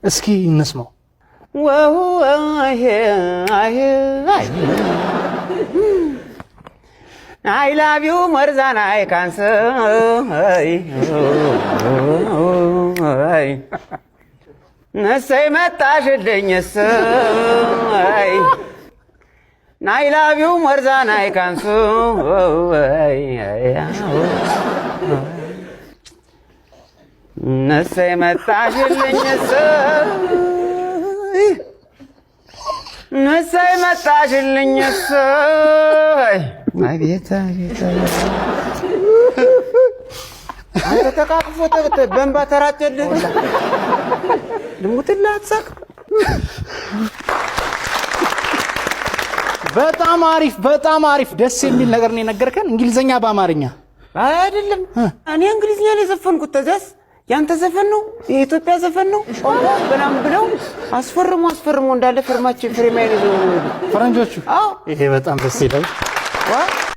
እስኪ እንስማው። I love you more than I can say. ነሰይ መጣሽልኝስ I love you more than I can say. ነሰይ መጣሽልኝስ ነሰይ መጣሽልኝስ አቤት አቤት አንተ ተቃቅፎ በእንባ ተራጨልህ ልሙትልህ አትሳቅ። በጣም አሪፍ ደስ የሚል ነገር ነው የነገርከን። እንግሊዘኛ በአማርኛ አይደለም። እኔ እንግሊዝኛ ነው የዘፈንኩት። ተዛስ ያንተ ዘፈን ነው የኢትዮጵያ ዘፈን ነው በላም ብለው አስፈርሙ እንዳለ ፍርማችን ፍሬማይን ይዘው ነው ፈረንጆቹ። ይሄ በጣም ደስ ይላል።